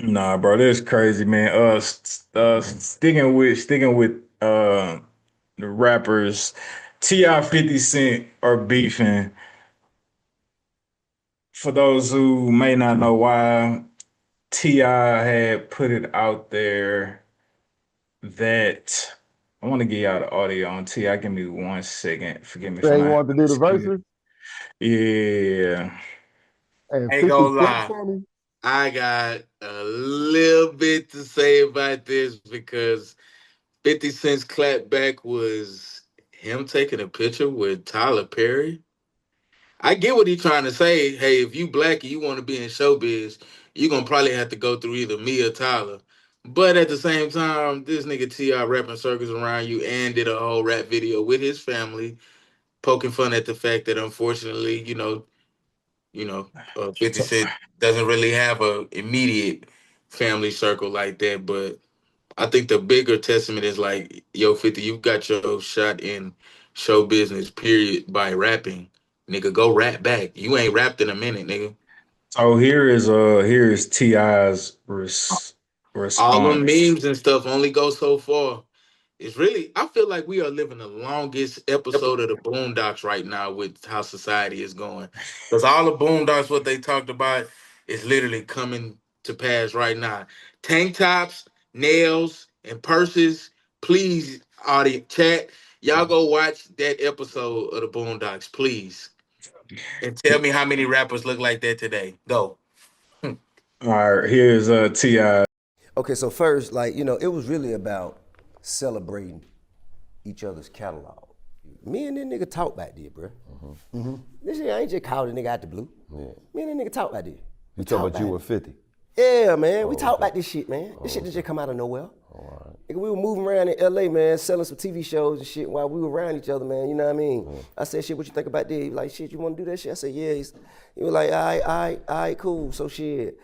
Nah, bro, this crazy, man. Sticking with the rappers, T.I. 50 Cent are beefing. For those who may not know why, T.I. had put it out there that I want to get y'all the audio on T.I. Give me 1 second. Forgive me for Say you not want having to do the this queued. verses Yeah. and Ain't 50 gonna Cent lie. funny. I got a little bit to say about this because 50 Cent's clapback was him taking a picture with Tyler Perry. I get what he's trying to say. Hey, if you black and you want to be in showbiz, you're gonna probably have to go through either me or Tyler. But at the same time, this nigga T.I. rapping circles around you and did a whole rap video with his family, poking fun at the fact that unfortunately, 50 So, Cent doesn't really have a immediate family circle like that. But I think the bigger testament is like, yo, 50, you got your shot in show business, period, by rapping. Nigga, go rap back. You ain't rapped in a minute, nigga. so here is T.I.'s All them response. memes and stuff only go so far. It's really, I feel like we are living the longest episode of the Boondocks right now with how society is going. Because all the Boondocks, what they talked about, is literally coming to pass right now. Tank tops, nails, and purses. Please, audience, chat, y'all go watch that episode of the Boondocks, please. And tell me how many rappers look like that today. Go. All right, here's T.I. Okay, so first, like, it was really about celebrating each other's catalog. Me and that nigga talk back there, bro. This shit, I ain't just called a nigga out the blue. Me and that nigga talk back there. You We talk talk about you about and it. 50. Yeah, man. We Oh, talk okay. about this shit, man. This shit just come out of nowhere. Nigga, we were moving around in LA, man, selling some TV shows and shit while we were around each other, man. You know what I mean? I said, shit, what you think about that? He was like, shit, you wanna do that shit? I said, yeah. He was like, all right, cool. So shit.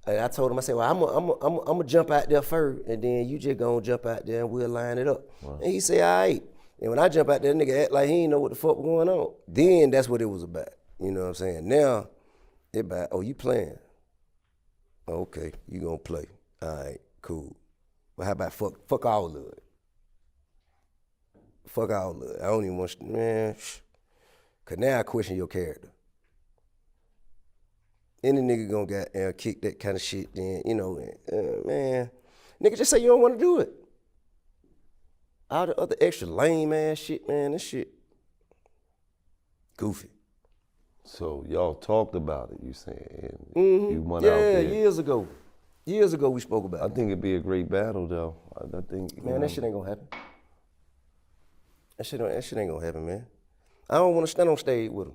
And I told him, I said, well, I'm gonna jump out there first, and then you just gonna jump out there and we'll line it up. And he said, all right. And when I jump out there, nigga act like he ain't know what the fuck was going on. Then that's what it was about. You know what I'm saying? Now, it about, oh, you playing. Okay, you gonna play. All right, cool. But how about fuck all of it? Fuck all of it. I don't even want man. Cause now I question your character. Any nigga gonna get kick that kind of shit, then man, nigga just say you don't want to do it. All the other extra lame ass shit, man. This shit goofy. So y'all talked about it, you saying, and you went out Yeah, there. years ago. Years ago we spoke about I it. think it'd be a great battle, though. I think, Man, that shit ain't gonna happen. That shit ain't gonna happen, man. I don't want to stand on stage with him.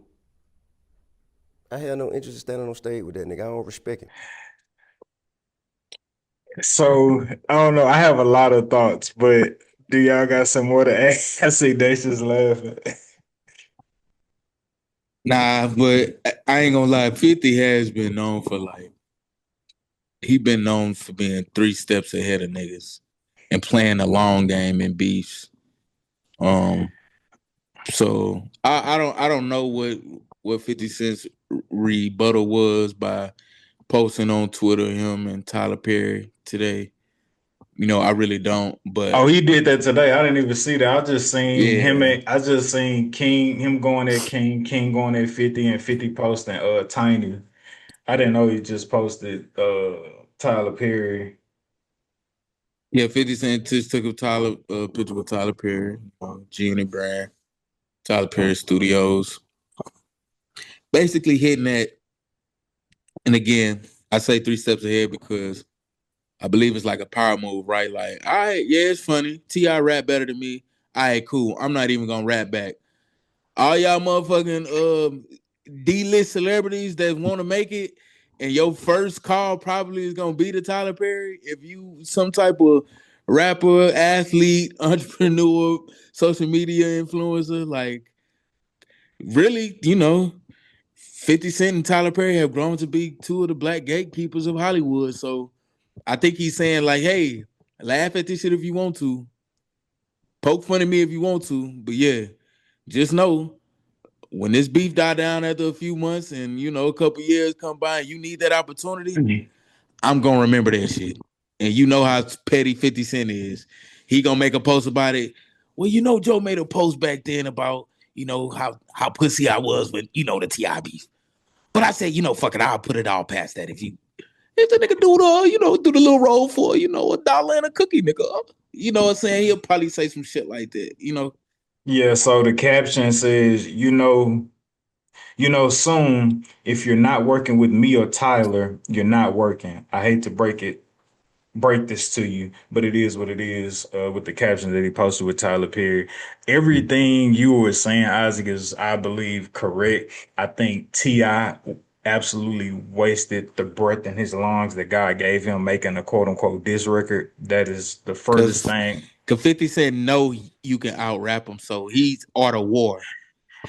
I have no interest in standing on stage with that nigga. I don't respect him. So I don't know. I have a lot of thoughts, but do y'all got some more to add? I see Dacia's laughing. Nah, but I ain't gonna lie. 50 has been known for he been known for being 3 steps ahead of niggas and playing the long game in beefs. Um, so I don't know what 50 Cent's rebuttal was by posting on Twitter him and Tyler Perry today. I really don't. Oh, But he did that today. I didn't even see that. I just seen him yeah, at, I just seen King, him going at King, King going at 50 and 50 posting Tiny. I didn't know he just posted Tyler Perry. yeah, 50 Cent just took a picture with Tyler Perry, Genie Brand, Tyler Perry Studios, basically hitting that. And again, I say 3 steps ahead because I believe it's like a power move, right? Like, all right, yeah, it's funny. T.I. rap better than me. All right, cool. I'm not even gonna rap back. All y'all motherfucking D-list celebrities that want to make it, and your first call probably is gonna be to Tyler Perry. If you some type of rapper, athlete, entrepreneur, social media influencer, like really, 50 Cent and Tyler Perry have grown to be two of the black gatekeepers of Hollywood. So I think he's saying, like, hey, laugh at this shit if you want to, poke fun at me if you want to, but yeah, just know when this beef die down after a few months and a couple years come by and you need that opportunity, I'm gonna remember that shit. And you know how petty 50 Cent is. He gonna make a post about it. Well, you know, Joe made a post back then about, you know, how pussy I was with, you know, the T.I. beef. But I said, you know, fuck it, I'll put it all past that. If the nigga do the, you know, do the little roll for, you know, $1 and a cookie, nigga. You know what I'm saying? He'll probably say some shit like that, you know. Yeah, so the caption says, soon if you're not working with me or Tyler, you're not working. I hate to break this to you, but it is what it is. With the caption that he posted with Tyler Perry, everything you were saying, Isaac, is, I believe, correct. I think Ti absolutely wasted the breath in his lungs that God gave him making a quote unquote diss record. That is the furthest Cause, thing. Cause 50 said no, you can out rap him. So he's art of war.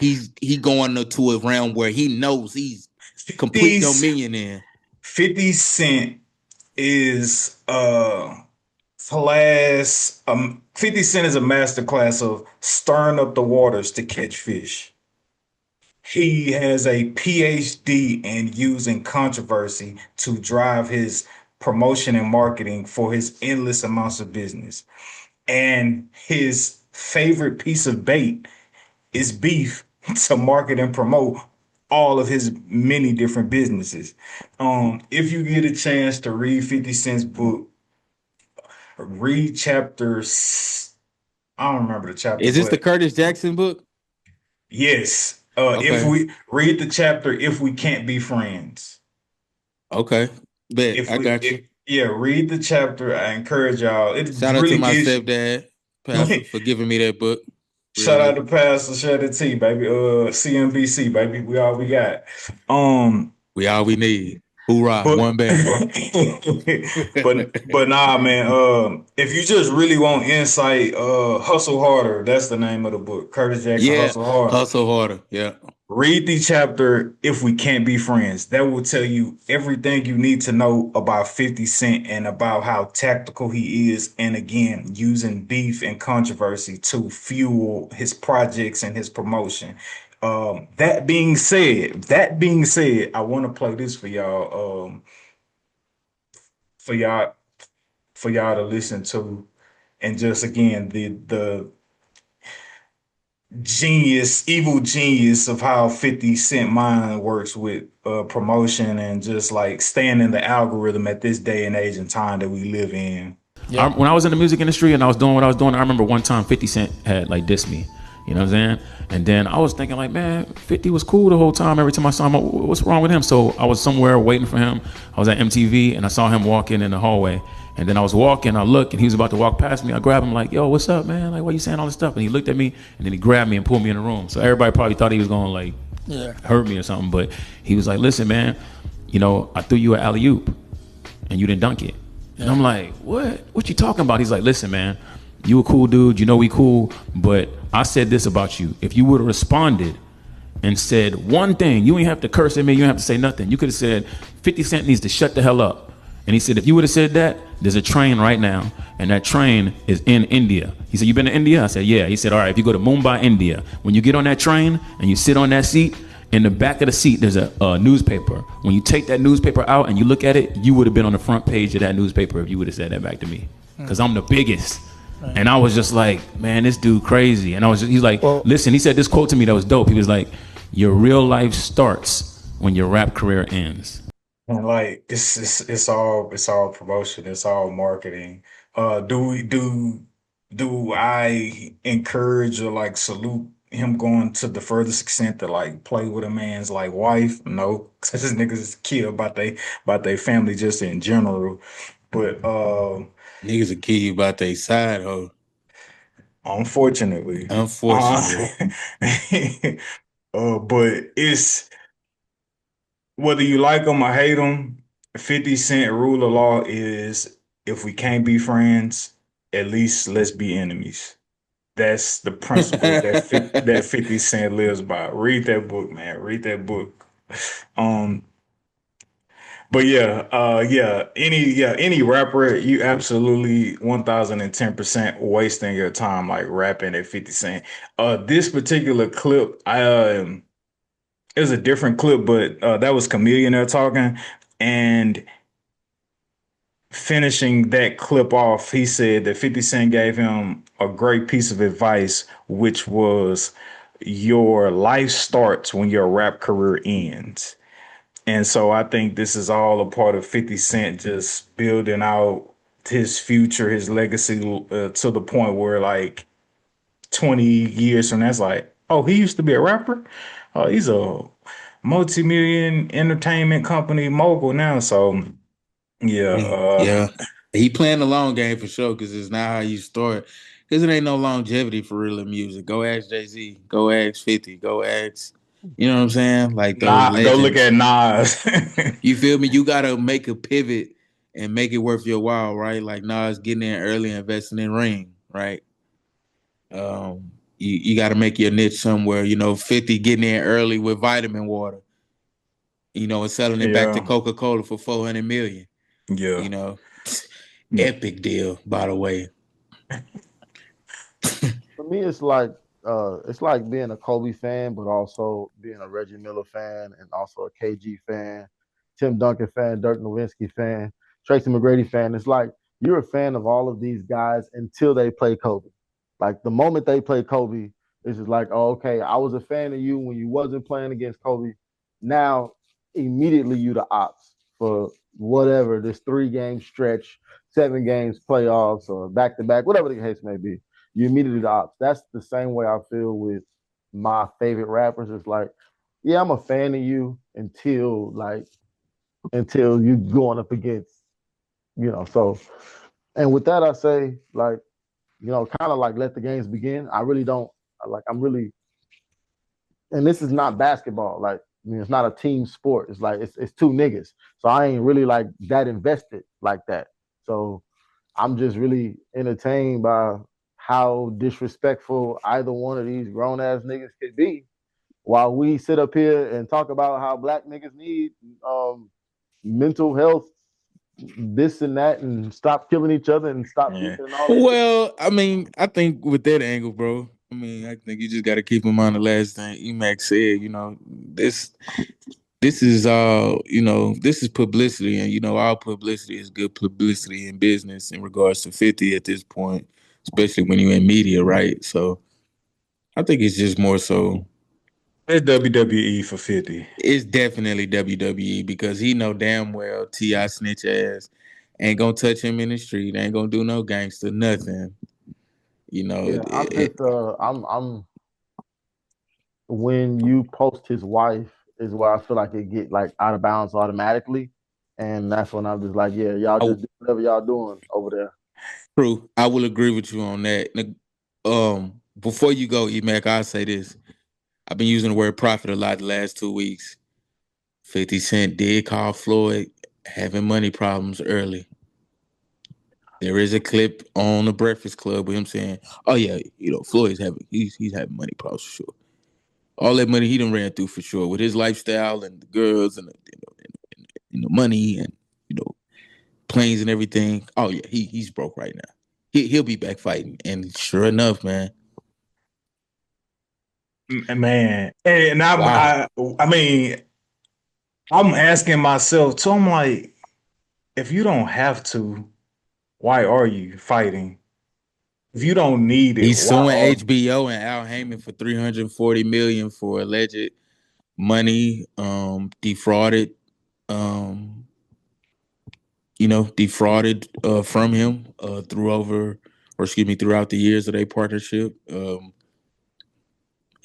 He going to a realm where he knows he's complete 50, dominion in. 50 Cent is class 50 Cent is a masterclass of stirring up the waters to catch fish. He has a PhD in using controversy to drive his promotion and marketing for his endless amounts of business. And his favorite piece of bait is beef to market and promote all of his many different businesses. If you get a chance to read 50 Cent's book, read chapters. I don't remember the chapter, Is this the but Curtis Jackson book? yes. If Okay. we read the chapter, if we can't be friends. Okay. Bet. If I we, got you. yeah, read the chapter. I encourage y'all. It Shout out to really my gives you. stepdad, Pastor, for giving me that book. Real Shout out nigga. to Pastor Shed T, baby. CNBC, baby. We all we got. Um, We all we need. Hoorah. but One band. but nah, man. If you just really want insight, Hustle Harder. That's the name of the book. Curtis Jackson, Yeah. Hustle Harder. Hustle harder. Yeah. Read the chapter If We Can't Be Friends. That will tell you everything you need to know about 50 Cent and about how tactical he is. And again, using beef and controversy to fuel his projects and his promotion. That being said, I want to play this for y'all, for y'all, for y'all to listen to. And just again, the evil genius of how 50 Cent mind works with promotion and just like staying in the algorithm at this day and age and time that we live in. When I was in the music industry and I was doing what I was doing, I remember one time 50 Cent had like dissed me. You know what I'm saying? And then I was thinking like, man, 50 was cool the whole time. Every time I saw him, what's wrong with him? So I was somewhere waiting for him. I was at MTV and I saw him walking in the hallway. And then I was walking, I looked, and he was about to walk past me. I grabbed him like, yo, what's up, man? Like, why you saying all this stuff? And he looked at me, and then he grabbed me and pulled me in the room. So everybody probably thought he was going to like hurt me or something. But he was like, listen, man, you know, I threw you an alley-oop, and you didn't dunk it. And I'm like, what? What you talking about? He's like, listen, man, you a cool dude. You know we cool. But I said this about you. If you would have responded and said one thing, you ain't have to curse at me. You don't have to say nothing. You could have said, 50 Cent needs to shut the hell up. And he said, if you would have said that, there's a train right now, and that train is in India. He said, you been to India? I said, yeah. He said, all right, if you go to Mumbai, India, when you get on that train and you sit on that seat, in the back of the seat, there's a newspaper. When you take that newspaper out and you look at it, you would have been on the front page of that newspaper if you would have said that back to me. Because I'm the biggest. And I was just like, man, this dude crazy. And he's like, listen, he said this quote to me that was dope. He was like, your real life starts when your rap career ends. And like it's all promotion, it's all marketing. Do I encourage or like salute him going to the furthest extent to like play with a man's like wife? No, because this niggas kill about they family just in general. But Niggas will kill you about their side, ho. unfortunately, Unfortunately. but it's whether you like him or hate him, 50 Cent rule of law is if we can't be friends, at least let's be enemies. That's the principle that 50 Cent lives by. Read that book, man. Read that book. Um, but any rapper, you absolutely 1010% wasting your time like rapping at 50 Cent. This particular clip, it was a different clip, but that was Chameleon there talking, and finishing that clip off, he said that 50 Cent gave him a great piece of advice, which was your life starts when your rap career ends. And so I think this is all a part of 50 Cent just building out his future, his legacy to the point where like 20 years from now, it's like, oh, he used to be a rapper. Oh, he's a multi-million entertainment company mogul now. So yeah, Yeah. He playing the long game for sure because it's not how you start. Because it ain't no longevity for real in music. Go ask Jay-Z. Go ask 50. Go ask, you know what I'm saying? Like those nah, go look at legends. Nas. You feel me? You got to make a pivot and make it worth your while, right? Like Nas getting in early and investing in Ring, right? You got to make your niche somewhere. 50 getting in early with vitamin water, and selling it back to Yeah, Coca-Cola for 400 million. yeah. You know, epic deal, by the way. For me, it's like being a Kobe fan, but also being a Reggie Miller fan and also a KG fan, Tim Duncan fan, Dirk Nowitzki fan, Tracy McGrady fan. It's like you're a fan of all of these guys until they play Kobe. Like the moment they play Kobe, it's just like, oh, okay, I was a fan of you when you wasn't playing against Kobe. Now, immediately you the ops for whatever this 3 game stretch, 7 games playoffs or back to back, whatever the case may be. You immediately the ops. That's the same way I feel with my favorite rappers. It's like, yeah, I'm a fan of you until you going up against. So, and with that, I say like, kind of like let the games begin. I really don't like. I'm really, and this is not basketball. Like, it's not a team sport. It's like it's 2 niggas. So I ain't really like that invested like that. So I'm just really entertained by how disrespectful either one of these grown ass niggas could be while we sit up here and talk about how black niggas need mental health, this and that, and stop killing each other and stop Yeah. beefing and all that shit. Well, I mean, I think with that angle, bro, I think you just got to keep in mind the last thing Emac said. This is this is publicity, and all publicity is good publicity in business in regards to 50 at this point, especially when you're in media, right? So I think it's just more so. It's WWE for 50. It's definitely WWE because he know damn well T.I. snitch ass ain't gonna touch him in the street, ain't gonna do no gangster, nothing. You know, Yeah, I'm just I'm when you post his wife is where I feel like it get like out of bounds automatically. And that's when I'm just like, yeah, y'all I, just do whatever y'all doing over there. true. I will agree with you on that. Before you go, Emac, I'll say this. I've been using the word profit a lot the last 2 weeks. 50 Cent did call Floyd having money problems early. There is a clip on the Breakfast Club with him saying, "Oh yeah, Floyd's he's having money problems for sure. All that money he done ran through for sure with his lifestyle and the girls and the money and you know planes and everything. Oh yeah, he's broke right now. He'll be back fighting." And sure enough, man. Man. And Wow. I mean, I'm asking myself too, I'm like, if you don't have to, why are you fighting? If you don't need it, He's why suing are HBO and Al Heyman for $340 million for alleged money defrauded defrauded from him throughout the years of their partnership.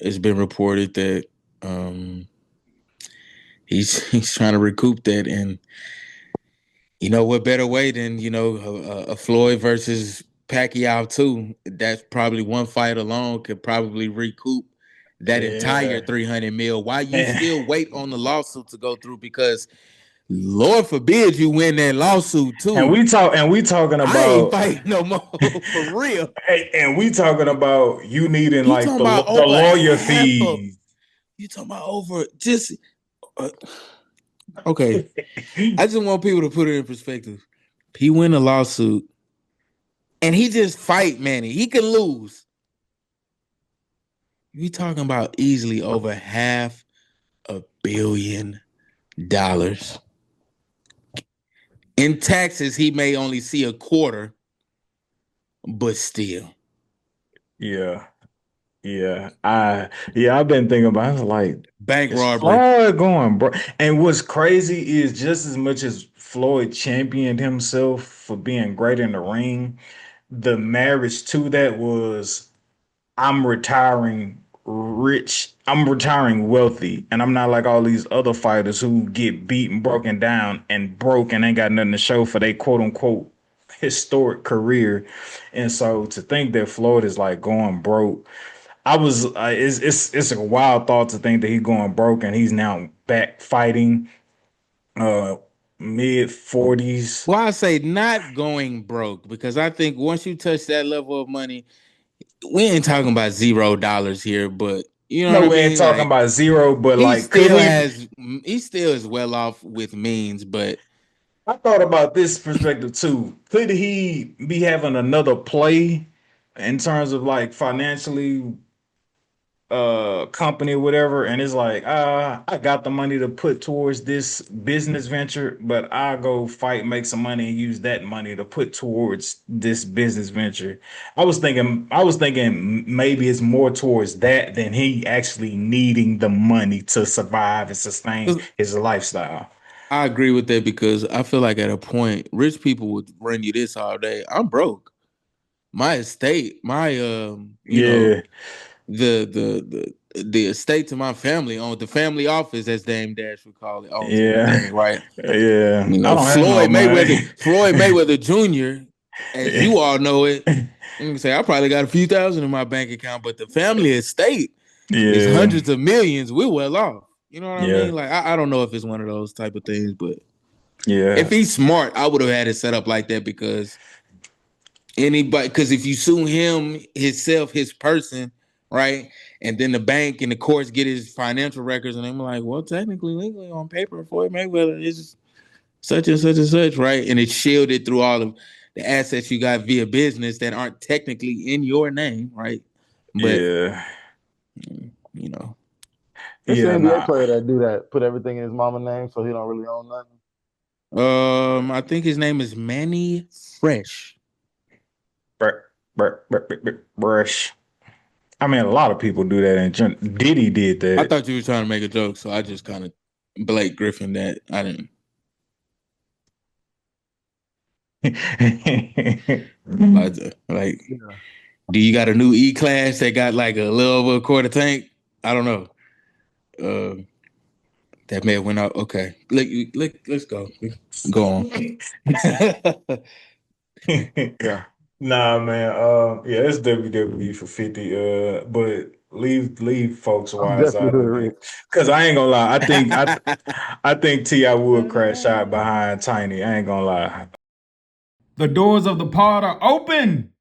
It's been reported that he's trying to recoup that, and what better way than a Floyd versus Pacquiao too? That's probably one fight alone could probably recoup that entire yeah. 300 mil. Why you And, still wait on the lawsuit to go through? Because Lord forbid you win that lawsuit and too. we talking I ain't about fighting no more for real. and we talking about you needing You like talking about the over lawyer half of? fees. You talking about over just? Uh, okay, I just want people to put it in perspective. He win a lawsuit, and he just fight Manny. He could lose. We talking about easily over $500 million. In taxes, he may only see a quarter, but still. Yeah. Yeah. I've been thinking about it. I was like, Bank is robbery. Floyd going, bro? And what's crazy is just as much as Floyd championed himself for being great in the ring, the marriage to that was I'm retiring rich, I'm retiring wealthy, and I'm not like all these other fighters who get beaten, broken down, and broke and ain't got nothing to show for their quote unquote historic career. And so to think that Floyd is like going broke, it's a wild thought to think that he's going broke and he's now back fighting, uh, mid 40s. Well, I say not going broke, because I think once you touch that level of money, we ain't talking about $0 here, but you know what No, I we ain't mean? talking Like, about zero, but he like, could still he? has, he still is well off with means, but I thought about this perspective too. Could he be having another play in terms of like financially, company or whatever, and it's like, I got the money to put towards this business venture, but I'll go fight, make some money, and use that money to put towards this business venture. I was thinking maybe it's more towards that than he actually needing the money to survive and sustain his lifestyle. I agree with that, because I feel like at a point, rich people would run you this all day. I'm broke. My estate, my Yeah, the estate to my family owned, the family office, as Dame Dash would call it, owns yeah, everything, right? yeah. You I know, don't have no money. Floyd Mayweather Jr., as Yeah, you all know it, I'm gonna say I probably got a few thousand in my bank account, but the family estate is yeah, hundreds of millions. We're well off. You know what I yeah, mean? Like, I don't know if it's one of those type of things, but if yeah, he's smart, I would have had it set up like that, because because if you sue him, himself, his person, right, and then the bank and the courts get his financial records, and I'm like, well, technically, legally, on paper, Floyd Mayweather is such and such and such, right? And it's shielded through all of the assets you got via business that aren't technically in your name, right? But yeah, you know, It's an yeah. NBA Nah. player that do that, put everything in his mama name, so he don't really own nothing. I think his name is Manny Fresh. Brush. I mean, a lot of people do that, and Diddy did I that. thought you were trying to make a joke, so I just kind of Blake Griffin that. I didn't. Like, Yeah. do you got a new E class that got like a little over a quarter tank? I don't know. That may have went out. Okay, let's go. Go on. Yeah. Nah, man. Yeah, it's WWE for 50. But leave folks I'm wise definitely out hood of it. rich. Cause I ain't gonna lie. I think T.I. would crash out behind Tiny. I ain't gonna lie. The doors of the pod are open.